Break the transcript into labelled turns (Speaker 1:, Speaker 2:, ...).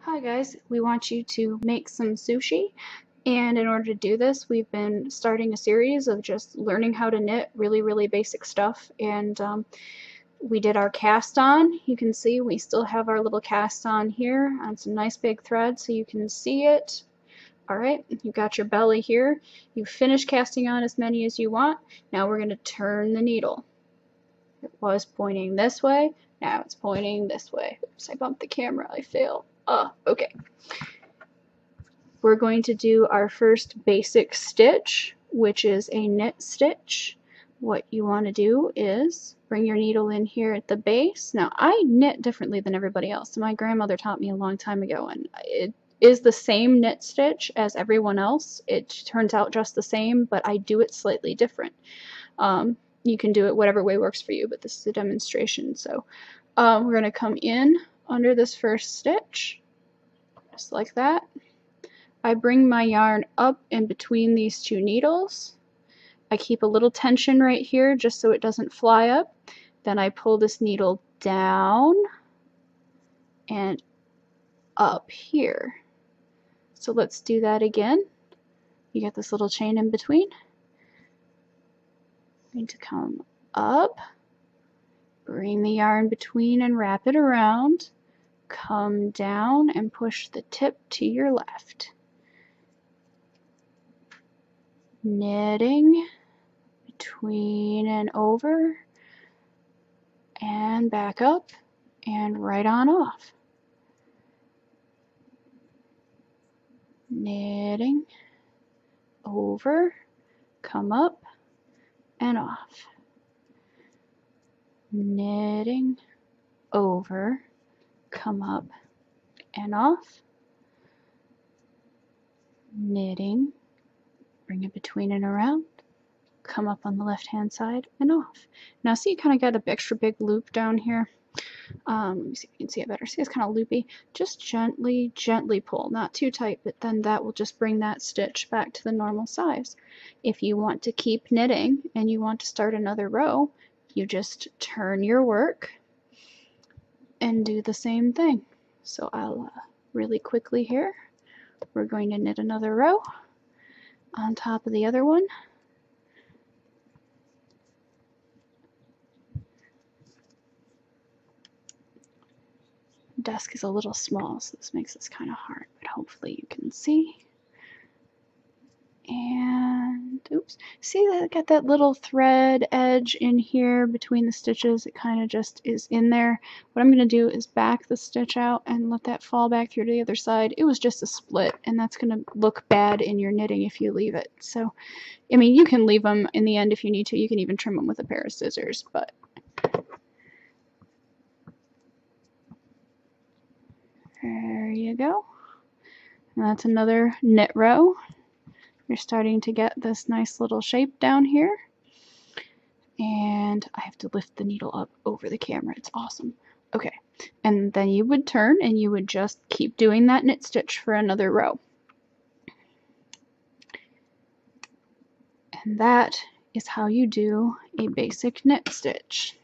Speaker 1: Hi guys, we want you to make some sushi, and in order to do this we've been starting a series of just learning how to knit really basic stuff, and we did our cast on. You can see we still have our little cast on here on some nice big thread so you can see it. Alright, you got your belly here. You've finished casting on as many as you want. Now we're going to turn the needle. It was pointing this way, now it's pointing this way. Oops, I bumped the camera, I failed. Okay. We're going to do our first basic stitch, which is a knit stitch. What you want to do is bring your needle in here at the base. Now, I knit differently than everybody else. My grandmother taught me a long time ago, and it is the same knit stitch as everyone else. It turns out just the same, but I do it slightly different. You can do it whatever way works for you, but this is a demonstration. So we're going to come in under this first stitch, just like that. I bring my yarn up in between these two needles. I keep a little tension right here just so it doesn't fly up. Then I pull this needle down and up here. So let's do that again. You get this little chain in between. I'm going to come up, bring the yarn between and wrap it around. Come down and push the tip to your left. Knitting between and over and back up and right on off. Knitting over, come up and off. Knitting over, come up and off. Knitting, bring it between and around, come up on the left hand side and off. Now see, you kind of got an extra big loop down here. Let me see if you can see it better. See, it's kind of loopy. Just gently pull, not too tight, but then that will just bring that stitch back to the normal size. If you want to keep knitting and you want to start another row, you just turn your work and do the same thing. So I'll really quickly here, we're going to knit another row on top of the other one. Desk is a little small, so this makes this kind of hard, but hopefully you can see. And oops, see that I got that little thread edge in here between the stitches. It kind of just is in there. What I'm going to do is back the stitch out and let that fall back through to the other side. It was just a split, and that's going to look bad in your knitting if you leave it. So, I mean, you can leave them in the end if you need to. You can even trim them with a pair of scissors, but there you go. And that's another knit row. You're starting to get this nice little shape down here. And I have to lift the needle up over the camera. It's awesome. Okay, and then you would turn and you would just keep doing that knit stitch for another row. And that is how you do a basic knit stitch.